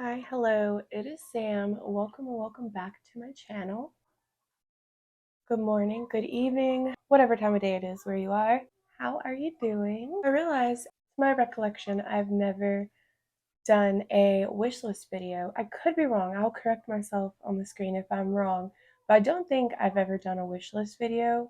Hi, hello, it is Sam. Welcome and welcome back to my channel. Good morning, good evening, whatever time of day it is where you are. How are you doing? I realize, to my recollection, I've never done a wish list video. I could be wrong. I'll correct myself on the screen if I'm wrong, but I don't think I've ever done a wish list video.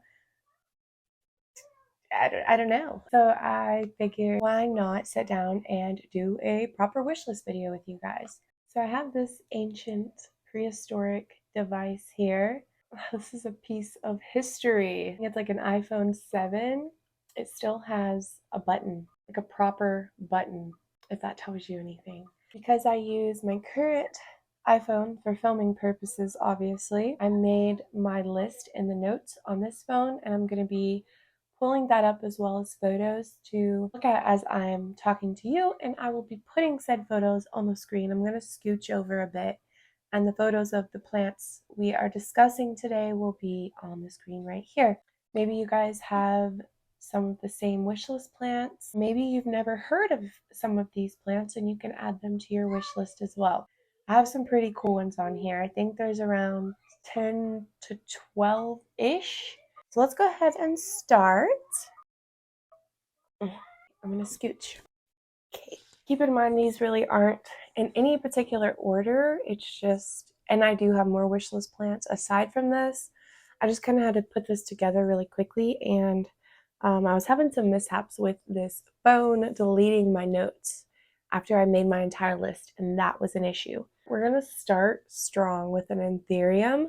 I don't know. So I figured why not sit down and do a proper wish list video with you guys. So I have this ancient prehistoric device here. This is a piece of history. It's like an iPhone 7. It still has a button, like a proper button, if that tells you anything. Because I use my current iPhone for filming purposes, obviously, I made my list in the notes on this phone, and I'm going to be pulling that up as well as photos to look at as I'm talking to you, and I will be putting said photos on the screen. I'm going to scooch over a bit, and the photos of the plants we are discussing today will be on the screen right here. Maybe you guys have some of the same wish list plants. Maybe you've never heard of some of these plants and you can add them to your wish list as well. I have some pretty cool ones on here. I think there's around 10 to 12-ish. So let's go ahead and start. I'm going to scooch. Okay. Keep in mind these really aren't in any particular order. It's just, and I do have more wish list plants aside from this. I just kind of had to put this together really quickly, and I was having some mishaps with this phone deleting my notes after I made my entire list, and that was an issue. We're going to start strong with an Antherium.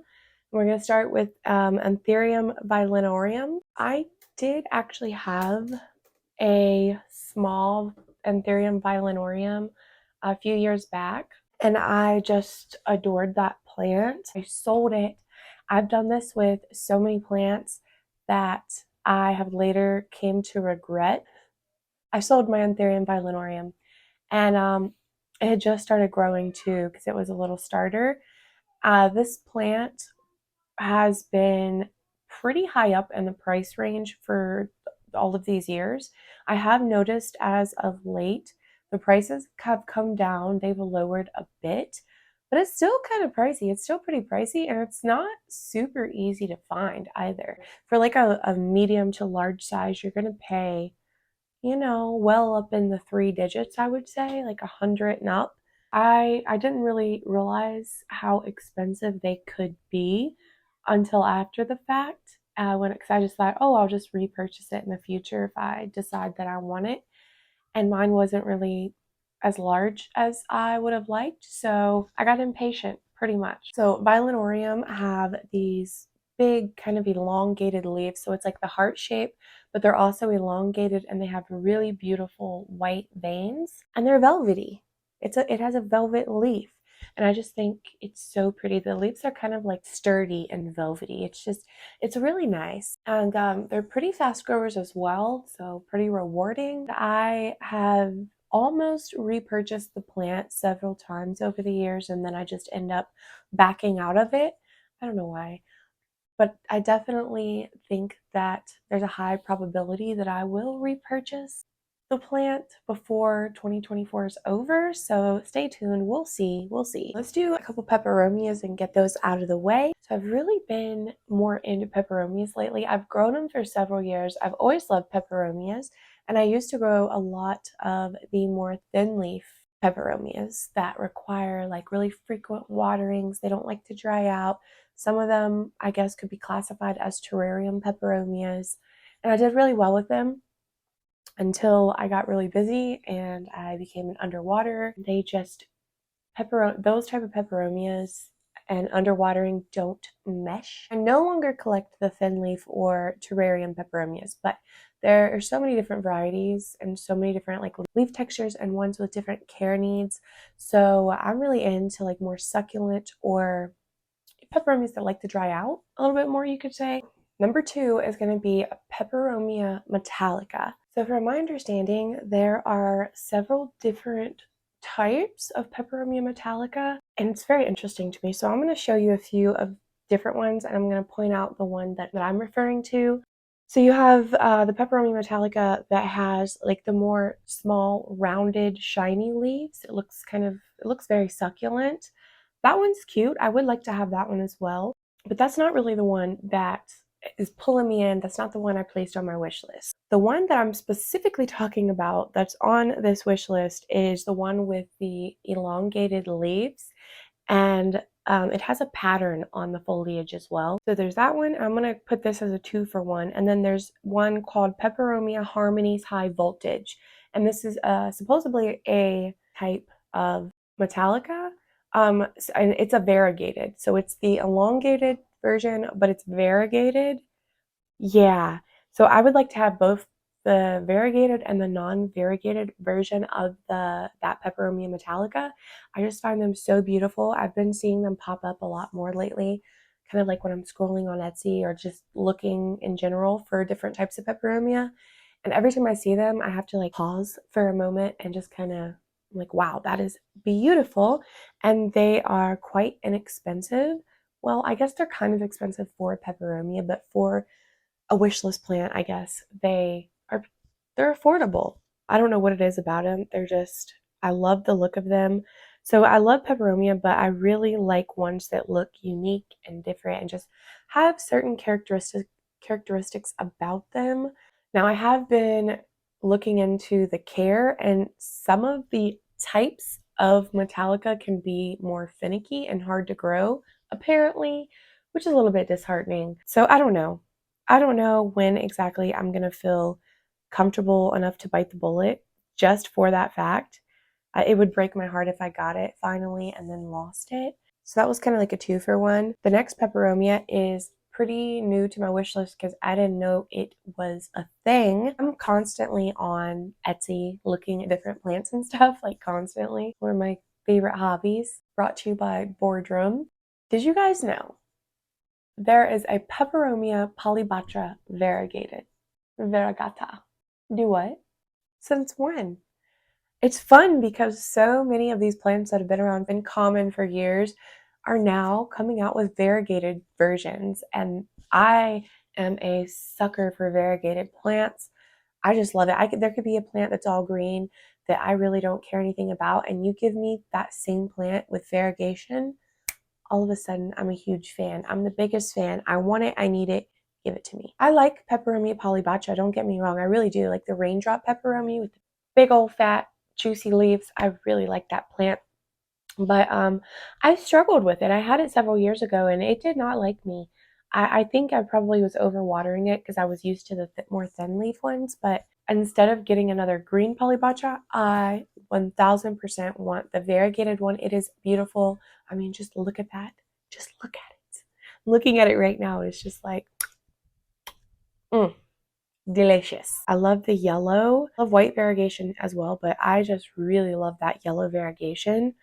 We're going to start with Antherium Vorum. I did actually have a small Antherium Vorum a few years back, and I just adored that plant. I sold it. I've done this with so many plants that I have later came to regret. I sold my Antherium Vorum, and it had just started growing too because it was a little starter. This plant has been pretty high up in the price range for all of these years. I have noticed as of late the prices have come down. They've lowered a bit, but it's still kind of pricey. It's still pretty pricey, and it's not super easy to find either. For like a medium to large size, you're going to pay, well up in the 3 digits, I would say, like 100 and up. I didn't really realize how expensive they could be until after the fact. Because I just thought, oh, I'll just repurchase it in the future if I decide that I want it. And mine wasn't really as large as I would have liked, so I got impatient pretty much. So Volanorium have these big kind of elongated leaves, so it's like the heart shape, but they're also elongated and they have really beautiful white veins, and they're velvety. It has a velvet leaf, and I just think it's so pretty. The leaves are kind of like sturdy and velvety. It's really nice, and they're pretty fast growers as well, so pretty rewarding. I have almost repurchased the plant several times over the years, and then I just end up backing out of it. I don't know why, but I definitely think that there's a high probability that I will repurchase the plant before 2024 is over, so stay tuned. We'll see. Let's do a couple peperomias and get those out of the way. So I've really been more into peperomias lately. I've grown them for several years. I've always loved peperomias, and I used to grow a lot of the more thin leaf peperomias that require like really frequent waterings. They don't like to dry out. Some of them, I guess, could be classified as terrarium peperomias, and I did really well with them until I got really busy and I became an underwater. Those type of peperomias and underwatering don't mesh. I no longer collect the thin leaf or terrarium peperomias, but there are so many different varieties and so many different like leaf textures and ones with different care needs. So I'm really into like more succulent or peperomias that like to dry out a little bit more, you could say. Number 2 is going to be Peperomia metallica. So from my understanding, there are several different types of Peperomia metallica, and it's very interesting to me. So I'm going to show you a few of different ones, and I'm going to point out the one that I'm referring to. So you have the Peperomia metallica that has like the more small, rounded, shiny leaves. It looks kind of It looks very succulent. That one's cute. I would like to have that one as well, but that's not really the one that is pulling me in. That's not the one I placed on my wish list. The one that I'm specifically talking about that's on this wish list is the one with the elongated leaves, and it has a pattern on the foliage as well. So there's that one. I'm going to put this as a 2-for-1. And then there's one called Peperomia Harmonies High Voltage. And this is supposedly a type of Metallica. And it's a variegated. So it's the elongated version, but it's variegated. Yeah. So I would like to have both the variegated and the non-variegated version of that Peperomia Metallica. I just find them so beautiful. I've been seeing them pop up a lot more lately, kind of like when I'm scrolling on Etsy or just looking in general for different types of Peperomia. And every time I see them, I have to like pause for a moment and just kind of like, wow, that is beautiful. And they are quite inexpensive. Well, I guess they're kind of expensive for Peperomia, but for a wish list plant, I guess. They're affordable. I don't know what it is about them. I love the look of them. So I love Peperomia, but I really like ones that look unique and different and just have certain characteristics about them. Now I have been looking into the care, and some of the types of Metallica can be more finicky and hard to grow, apparently, which is a little bit disheartening. So I don't know. I don't know when exactly I'm going to feel comfortable enough to bite the bullet just for that fact. It would break my heart if I got it finally and then lost it. So that was kind of like a 2-for-1. The next Peperomia is pretty new to my wish list because I didn't know it was a thing. I'm constantly on Etsy looking at different plants and stuff, like constantly. One of my favorite hobbies, brought to you by Boardroom. Did you guys know there is a Peperomia polybotra variegated? Variegata. Do what? Since when? It's fun because so many of these plants that have been around, been common for years, are now coming out with variegated versions. And I am a sucker for variegated plants. I just love it. There could be a plant that's all green that I really don't care anything about, and you give me that same plant with variegation, all of a sudden I'm a huge fan. I'm the biggest fan. I want it. I need it. Give it to me. I like Peperomia polybotra. Don't get me wrong. I really do. Like the raindrop Peperomia with the big old fat juicy leaves. I really like that plant. But I struggled with it. I had it several years ago and it did not like me. I think I probably was overwatering it because I was used to the more thin leaf ones. But instead of getting another green polybotra, I 1000% want the variegated one. It is beautiful. I mean, just look at that. Just look at it. Looking at it right now is just like, delicious. I love the yellow. I love white variegation as well, but I just really love that yellow variegation.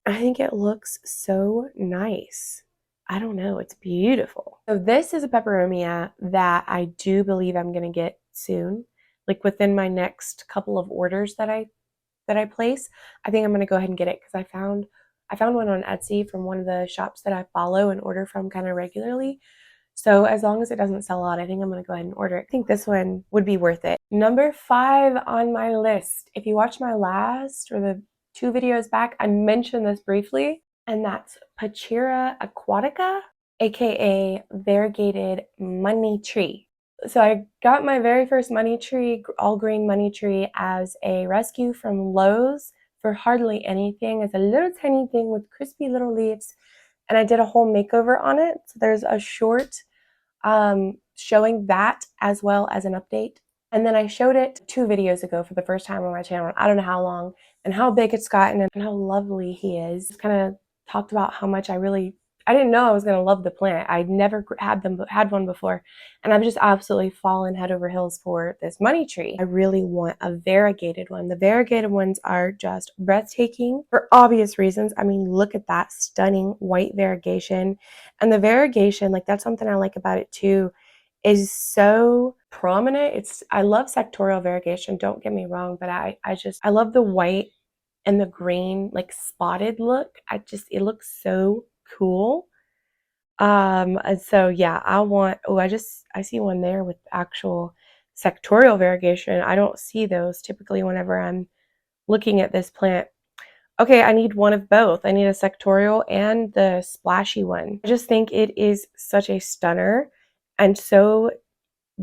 I think it looks so nice. I don't know. It's beautiful. So this is a Peperomia that I do believe I'm going to get soon. Like within my next couple of orders that I place, I think I'm going to go ahead and get it because I found one on Etsy from one of the shops that I follow and order from kind of regularly. So as long as it doesn't sell out, I think I'm going to go ahead and order it. I think this one would be worth it. Number 5 on my list. If you watch my last or the 2 videos back, I mentioned this briefly, and that's Pachira Aquatica, aka variegated money tree. So I got my very first money tree, all green money tree, as a rescue from Lowe's for hardly anything, as a little tiny thing with crispy little leaves. And I did a whole makeover on it. So there's a short showing that as well as an update. And then I showed it 2 videos ago for the first time on my channel. I don't know how long and how big it's gotten and how lovely he is. Just kind of talked about how much I didn't know I was going to love the plant. I'd never had one before, and I've just absolutely fallen head over heels for this money tree. I really want a variegated one. The variegated ones are just breathtaking for obvious reasons. I mean, look at that stunning white variegation, and the variegation, like that's something I like about it too, is so prominent. I love sectorial variegation, don't get me wrong, but I love the white and the green, like spotted look. It looks so cool. And so yeah, I see one there with actual sectorial variegation. I don't see those typically whenever I'm looking at this plant. okay, I need one of both. I need a sectorial and the splashy one. I just think it is such a stunner and so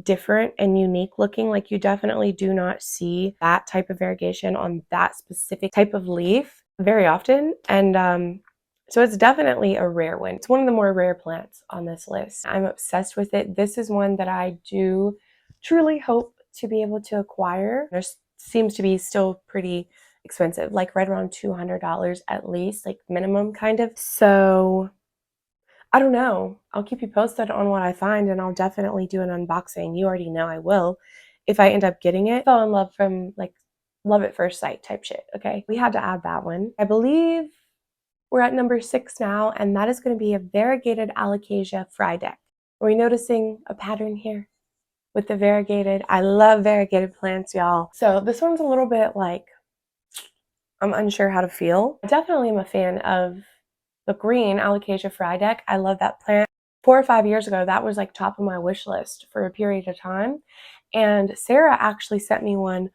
different and unique looking. Like, you definitely do not see that type of variegation on that specific type of leaf very often. And so it's definitely a rare one. It's one of the more rare plants on this list. I'm obsessed with it. This is one that I do truly hope to be able to acquire. There seems to be still pretty expensive, like right around $200 at least, like minimum kind of. So I don't know. I'll keep you posted on what I find, and I'll definitely do an unboxing. You already know I will if I end up getting it. Fell in love from like love at first sight type shit, okay? We had to add that one. I believe we're at number 6 now, and that is going to be a variegated Alocasia fry deck. Are we noticing a pattern here with the variegated? I love variegated plants, y'all. So this one's a little bit like, I'm unsure how to feel. I definitely am a fan of the green Alocasia fry deck. I love that plant. 4 or 5 years ago, that was like top of my wish list for a period of time. And Sarah actually sent me one.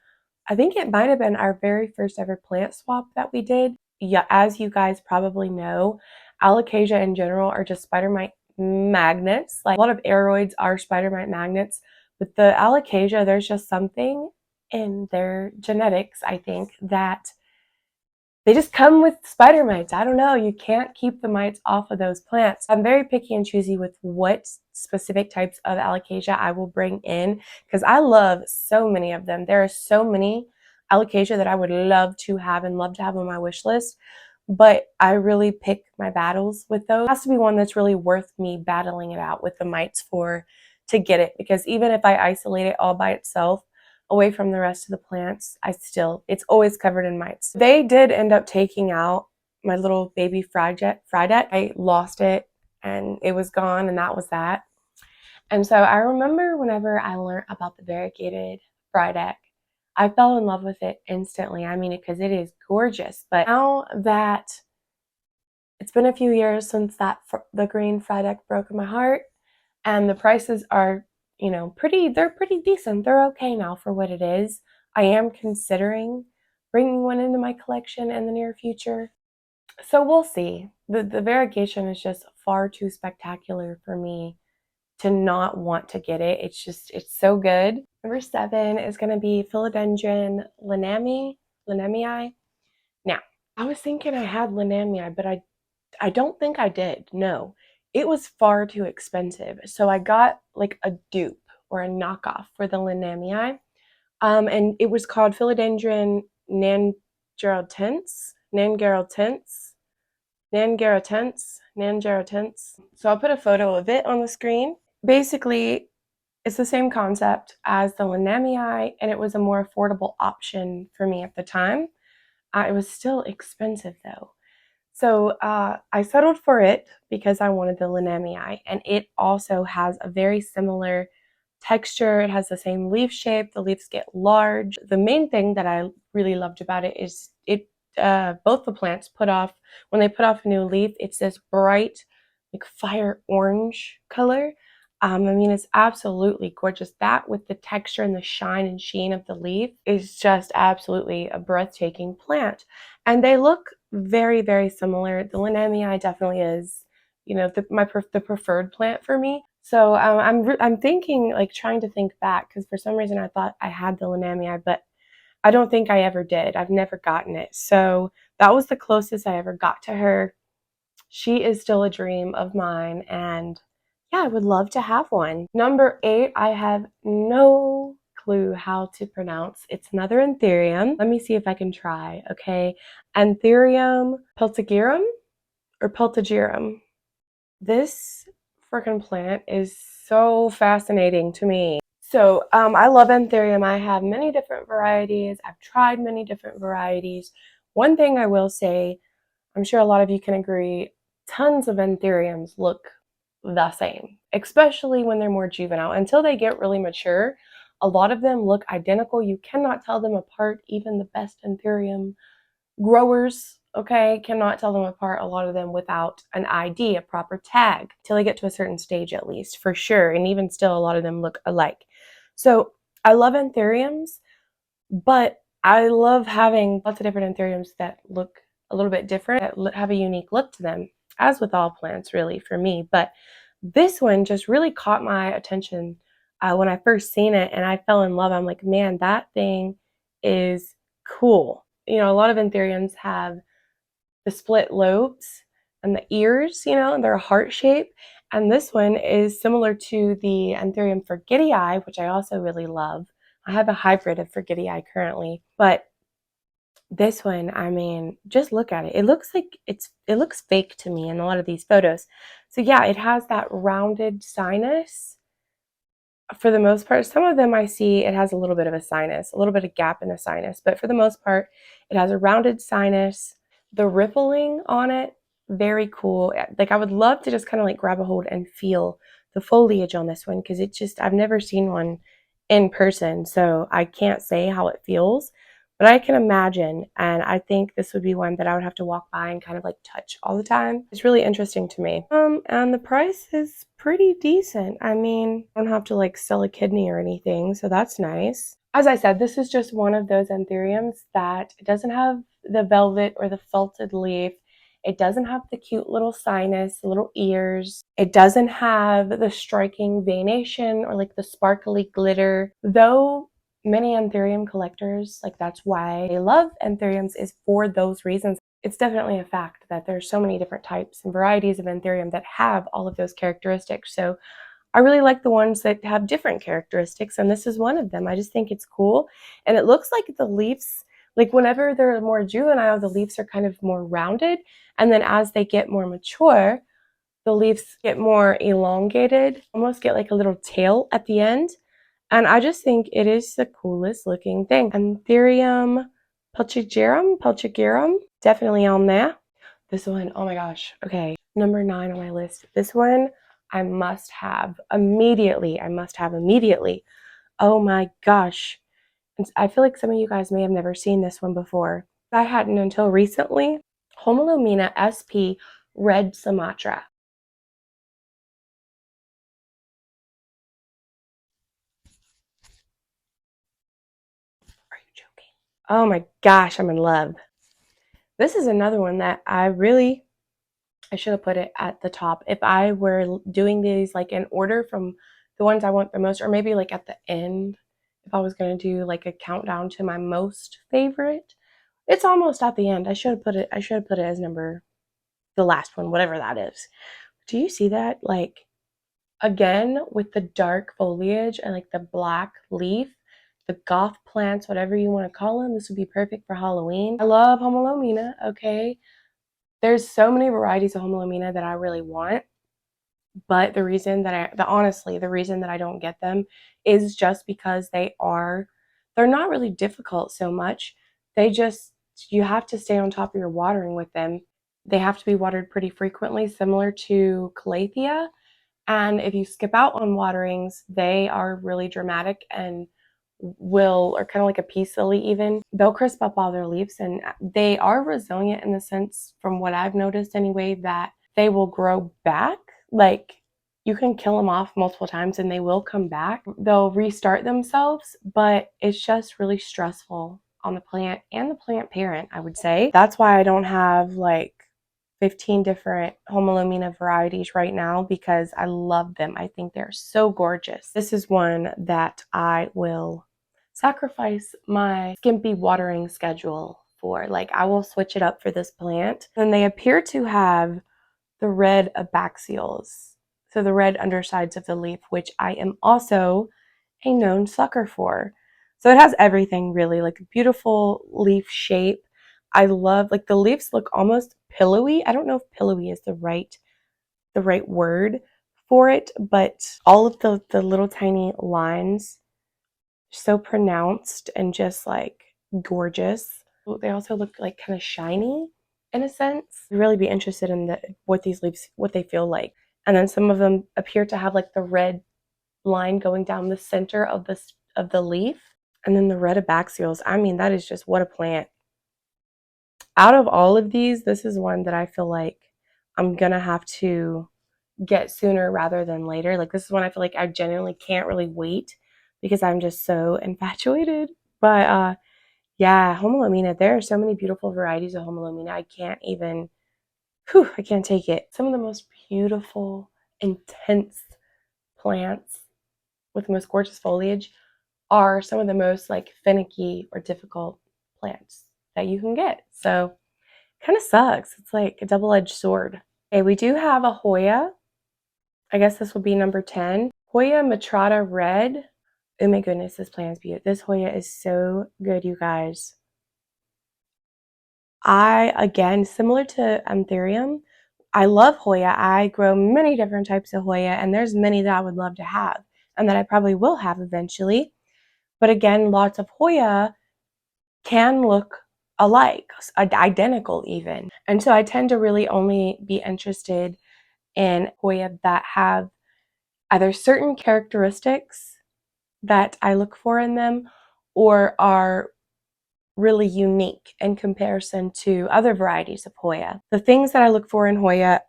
I think it might have been our very first ever plant swap that we did. Yeah, as you guys probably know, Alocasia in general are just spider mite magnets. Like, a lot of aeroids are spider mite magnets. With the Alocasia, there's just something in their genetics, I think, that they just come with spider mites. I don't know. You can't keep the mites off of those plants. I'm very picky and choosy with what specific types of Alocasia I will bring in because I love so many of them. There are so many Alocasia that I would love to have and love to have on my wish list, but I really pick my battles with those. It has to be one that's really worth me battling it out with the mites for to get it, because even if I isolate it all by itself, away from the rest of the plants, it's always covered in mites. They did end up taking out my little baby fry deck. I lost it and it was gone, and that was that. And so I remember whenever I learned about the variegated fry deck, I fell in love with it instantly. I mean, because it is gorgeous. But now that it's been a few years since the green fry deck broke my heart, and the prices are, they're pretty decent. They're okay now for what it is. I am considering bringing one into my collection in the near future. So we'll see. The variegation is just far too spectacular for me to not want to get it. It's so good. Number 7 is going to be Philodendron Lami. Now, I was thinking I had Lami, but I don't think I did. No, it was far too expensive. So I got like a dupe or a knockoff for the Lami. And it was called Philodendron Nangarotense. So I'll put a photo of it on the screen. Basically, it's the same concept as the Lami, and it was a more affordable option for me at the time. It was still expensive though. So I settled for it because I wanted the Lami, and it also has a very similar texture. It has the same leaf shape. The leaves get large. The main thing that I really loved about it is both the plants when they put off a new leaf, it's this bright, like fire orange color. I mean, it's absolutely gorgeous. That with the texture and the shine and sheen of the leaf is just absolutely a breathtaking plant. And they look very, very similar. The Lami definitely is, the preferred plant for me. So I'm thinking, like, trying to think back, because for some reason I thought I had the Lami, but I don't think I ever did. I've never gotten it. So that was the closest I ever got to her. She is still a dream of mine, and yeah, I would love to have one. Number 8, I have no clue how to pronounce. It's another Antherium. Let me see if I can try, okay? Antherium Peltagirum. This freaking plant is so fascinating to me. So I love Antherium. I have many different varieties. I've tried many different varieties. One thing I will say, I'm sure a lot of you can agree, tons of Antheriums look the same, especially when they're more juvenile. Until they get really mature, a lot of them look identical. You cannot tell them apart. Even the best Antherium growers, okay, cannot tell them apart, a lot of them, without an ID, a proper tag, till they get to a certain stage at least, for sure. And even still, a lot of them look alike. So I love Antheriums, but I love having lots of different Antheriums that look a little bit different, that have a unique look to them, as with all plants really for me. But this one just really caught my attention when I first seen it, and I fell in love. I'm like, man, that thing is cool. You know, a lot of anthuriums have the split lobes and the ears, you know, and they're a heart shape. And this one is similar to the Antherium forgetii, which I also really love. I have a hybrid of forgetii currently, but this one, I mean, just look at it. It looks like it looks fake to me in a lot of these photos. So yeah, it has that rounded sinus for the most part. Some of them I see it has a little bit of a sinus, a little bit of gap in the sinus, but for the most part, it has a rounded sinus. The rippling on it, very cool. Like I would love to just kind of like grab a hold and feel the foliage on this one because it just, I've never seen one in person, so I can't say how it feels, but I can imagine, and I think this would be one that I would have to walk by and kind of like touch all the time. It's really interesting to me. And the price is pretty decent. I mean, I don't have to like sell a kidney or anything, so that's nice. As I said, this is just one of those anthuriums that doesn't have the velvet or the felted leaf. It doesn't have the cute little sinus, the little ears. It doesn't have the striking veination or like the sparkly glitter. Though many anthurium collectors, like that's why they love anthuriums, is for those reasons. It's definitely a fact that there's so many different types and varieties of anthurium that have all of those characteristics. So I really like the ones that have different characteristics, and this is one of them. I just think it's cool. And it looks like the leaves, like whenever they're more juvenile, the leaves are kind of more rounded. And then as they get more mature, the leaves get more elongated, almost get like a little tail at the end. And I just think it is the coolest looking thing. Antherium Pachira, definitely on there. This one, oh my gosh. Okay, number 9 on my list. This one I must have immediately. I must have immediately. Oh my gosh. I feel like some of you guys may have never seen this one before. I hadn't until recently. Hoya Omina SP Red Sumatra. Are you joking? Oh my gosh, I'm in love. This is another one that I should have put it at the top. If I were doing these like in order from the ones I want the most, or maybe like at the end, if I was going to do like a countdown to my most favorite, it's almost at the end. I should have put it as number, the last one, whatever that is. Do you see that? Like, again, with the dark foliage and like the black leaf, the goth plants, whatever you want to call them, this would be perfect for Halloween. I love Hoya Omina, okay? There's so many varieties of Hoya Omina that I really want, but the reason that honestly, the reason that I don't get them is just because they're not really difficult so much. You have to stay on top of your watering with them. They have to be watered pretty frequently, similar to Calathea. And if you skip out on waterings, they are really dramatic and are kind of like a peace lily even. They'll crisp up all their leaves, and they are resilient in the sense, from what I've noticed anyway, that they will grow back. Like, you can kill them off multiple times and they will come back. They'll restart themselves, but it's just really stressful on the plant and the plant parent, I would say. That's why I don't have like 15 different Hoya Omina varieties right now, because I love them. I think they're so gorgeous. This is one that I will sacrifice my skimpy watering schedule for. Like, I will switch it up for this plant. And they appear to have the red abaxials, so the red undersides of the leaf, which I am also a known sucker for. So it has everything really, like a beautiful leaf shape. I love, like, the leaves look almost pillowy. I don't know if pillowy is the right word for it, but all of the little tiny lines, so pronounced and just like gorgeous. They also look like kind of shiny in a sense. I'd really be interested in what these leaves, what they feel like. And then some of them appear to have like the red line going down the center of the leaf. And then the red abaxials. I mean, that is just, what a plant. Out of all of these, this is one that I feel like I'm gonna have to get sooner rather than later. Like, this is one I feel like I genuinely can't really wait because I'm just so infatuated. But Yeah, Hoya Omina. There are so many beautiful varieties of Hoya Omina. I can't take it. Some of the most beautiful, intense plants with the most gorgeous foliage are some of the most like finicky or difficult plants that you can get. So kind of sucks. It's like a double-edged sword. Okay, we do have a Hoya. I guess this will be number 10. Hoya Matada Red. Oh my goodness, this plant is beautiful. This Hoya is so good, you guys. Again, similar to Antherium, I love Hoya. I grow many different types of Hoya, and there's many that I would love to have and that I probably will have eventually. But again, lots of Hoya can look alike, identical even. And so I tend to really only be interested in Hoya that have either certain characteristics that I look for in them or are really unique in comparison to other varieties of Hoya. The things that I look for in Hoya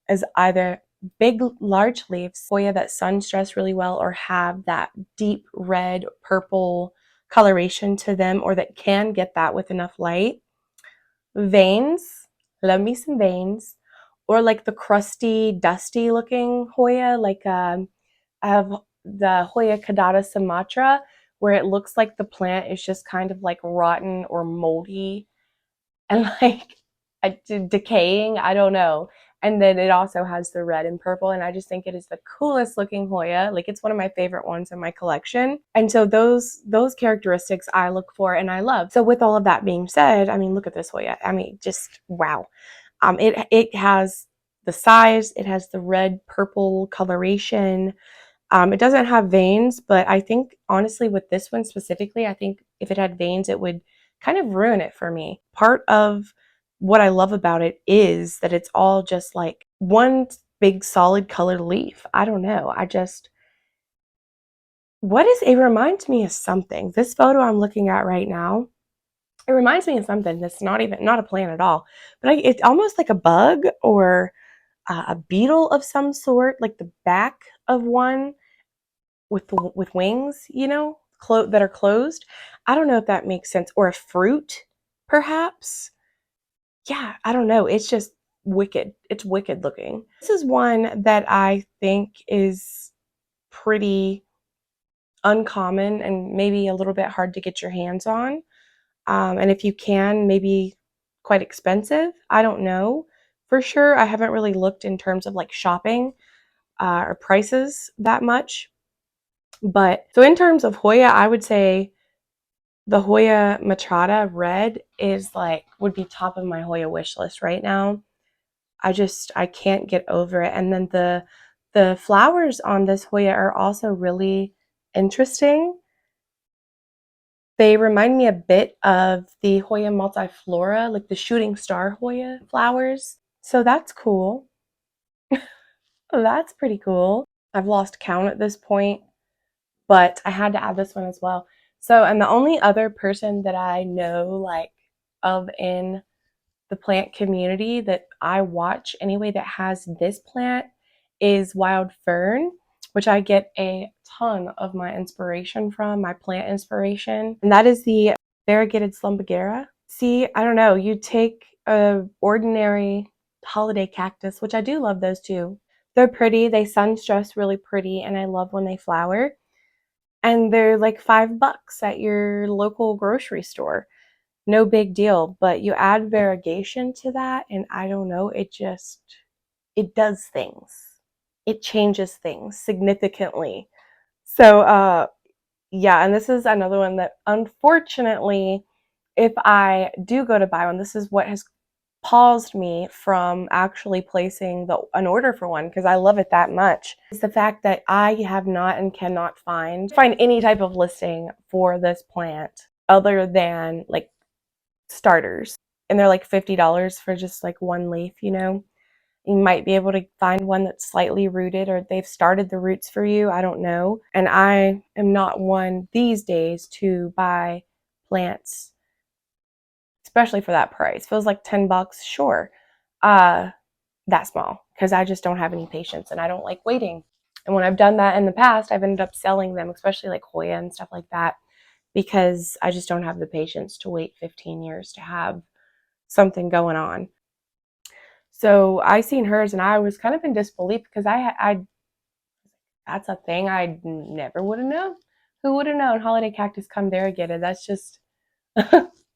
is either big, large leaves, Hoya that sun stress really well or have that deep red, purple coloration to them, or that can get that with enough light. Veins, love me some veins, or like the crusty, dusty looking Hoya, like I have the Hoya Somatra, where it looks like the plant is just kind of like rotten or moldy and like decaying. I don't know. And then it also has the red and purple, and I just think it is the coolest looking Hoya. Like, it's one of my favorite ones in my collection. And so those characteristics I look for and I love. So with all of that being said, I mean, look at this Hoya. I mean, just wow. It has the size, it has the red purple coloration. It doesn't have veins, but I think honestly with this one specifically, I think if it had veins, it would kind of ruin it for me. Part of what I love about it is that it's all just like one big solid colored leaf. I don't know. It reminds me of something. This photo I'm looking at right now, it reminds me of something that's not a plant at all, but it's almost like a bug or a beetle of some sort, like the back of one with wings, that are closed. I don't know if that makes sense. Or a fruit, perhaps. Yeah, I don't know. It's just wicked. It's wicked looking. This is one that I think is pretty uncommon and maybe a little bit hard to get your hands on. And if you can, maybe quite expensive. I don't know for sure. I haven't really looked in terms of like shopping or prices that much. But so in terms of Hoya, I would say the Hoya Matada Red would be top of my Hoya wish list right now. I can't get over it. And then the flowers on this Hoya are also really interesting. They remind me a bit of the Hoya multiflora, like the shooting star Hoya flowers. So that's cool. That's pretty cool. I've lost count at this point, but I had to add this one as well. So, and the only other person that I know like of in the plant community that I watch anyway that has this plant is Wild Fern, which I get a ton of my inspiration from, my plant inspiration. And that is the Variegated Slumbigera. See, I don't know, you take a ordinary holiday cactus, which I do love those too. They're pretty, they sun stress really pretty, and I love when they flower. And they're like $5 at your local grocery store. No big deal, but you add variegation to that, and I don't know, it does things. It changes things significantly. So, yeah, and this is another one that unfortunately, if I do go to buy one, this is what has paused me from actually placing an order for one because I love it that much. It's the fact that I have not and cannot find any type of listing for this plant other than like starters. And they're like $50 for just like one leaf, You might be able to find one that's slightly rooted or they've started the roots for you. I don't know. And I am not one these days to buy plants, especially for that price. Feels like $10, sure. That small, because I just don't have any patience and I don't like waiting. And when I've done that in the past, I've ended up selling them, especially like Hoya and stuff like that, because I just don't have the patience to wait 15 years to have something going on. So I seen hers and I was kind of in disbelief because I that's a thing I never would have known. Who would have known holiday cactus come variegated? That's just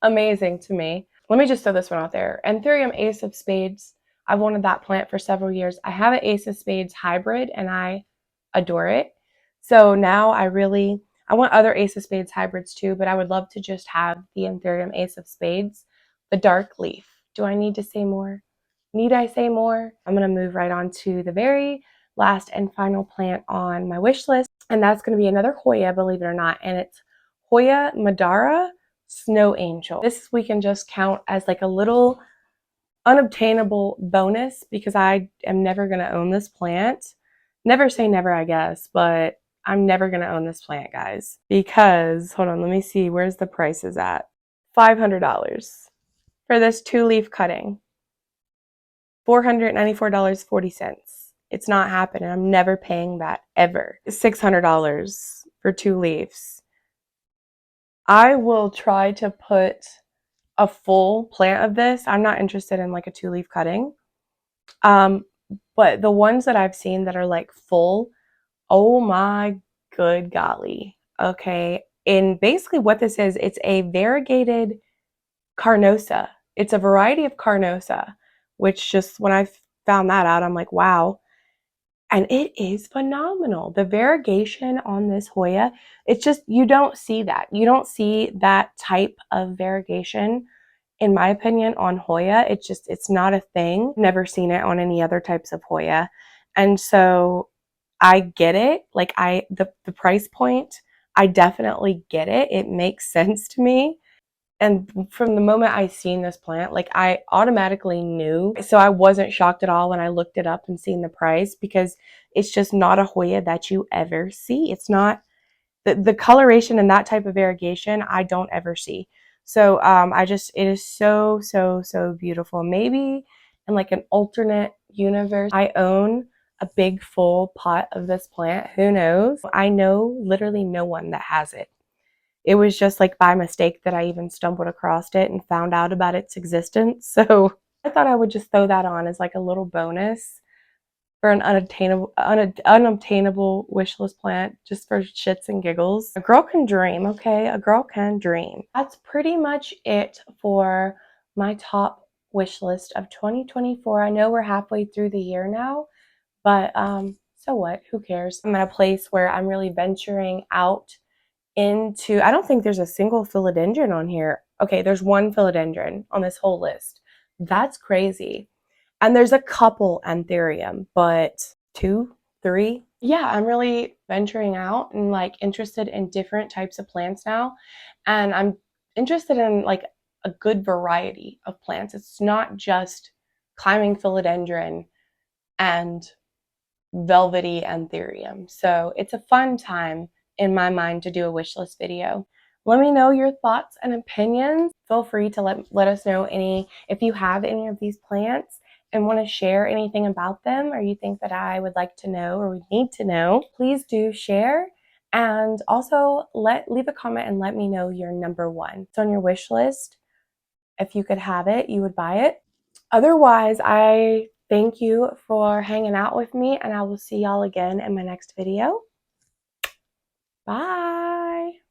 amazing to me. Let me just throw this one out there. Antherium Ace of Spades. I've wanted that plant for several years. I have an Ace of Spades hybrid and I adore it. So now I want other Ace of Spades hybrids too, but I would love to just have the Antherium Ace of Spades, the dark leaf. Do I need to say more? Need I say more? I'm going to move right on to the very last and final plant on my wish list, and that's going to be another Hoya, believe it or not, and it's Hoya Madara Snow Angel. This we can just count as like a little unobtainable bonus because I am never going to own this plant. Never say never, I guess, but I'm never going to own this plant, guys, because, hold on, let me see, where's the prices at? $500 for this 2-leaf cutting. $494.40. It's not happening. I'm never paying that ever. $600 for 2 leaves. I will try to put a full plant of this. I'm not interested in like a 2-leaf cutting. But the ones that I've seen that are like full, oh my good golly. Okay. And basically what this is, it's a variegated carnosa. It's a variety of carnosa, which just when I found that out, I'm like, wow. And it is phenomenal. The variegation on this Hoya, it's just, you don't see that. You don't see that type of variegation, in my opinion, on Hoya. It's not a thing. Never seen it on any other types of Hoya. And so I get it. Like the price point, I definitely get it. It makes sense to me. And from the moment I seen this plant, like I automatically knew. So I wasn't shocked at all when I looked it up and seen the price because it's just not a Hoya that you ever see. It's not the coloration and that type of variegation I don't ever see. So it is so, so, so beautiful. Maybe in like an alternate universe, I own a big full pot of this plant. Who knows? I know literally no one that has it. It was just like by mistake that I even stumbled across it and found out about its existence. So I thought I would just throw that on as like a little bonus for an unobtainable wish list plant, just for shits and giggles. A girl can dream, okay? A girl can dream. That's pretty much it for my top wish list of 2024. I know we're halfway through the year now, but so what? Who cares? I'm at a place where I'm really venturing out into, I don't think there's a single philodendron on here. Okay, there's one philodendron on this whole list. That's crazy. And there's a couple Antherium, but 2, 3. Yeah, I'm really venturing out and like interested in different types of plants now. And I'm interested in like a good variety of plants. It's not just climbing philodendron and velvety Antherium. So it's a fun time in my mind to do a wish list video. Let me know your thoughts and opinions. Feel free to let us know if you have any of these plants and want to share anything about them, or you think that I would like to know or we need to know, please do share. And also leave a comment and let me know your number one. It's on your wish list. If you could have it, you would buy it. Otherwise, I thank you for hanging out with me, and I will see y'all again in my next video. Bye.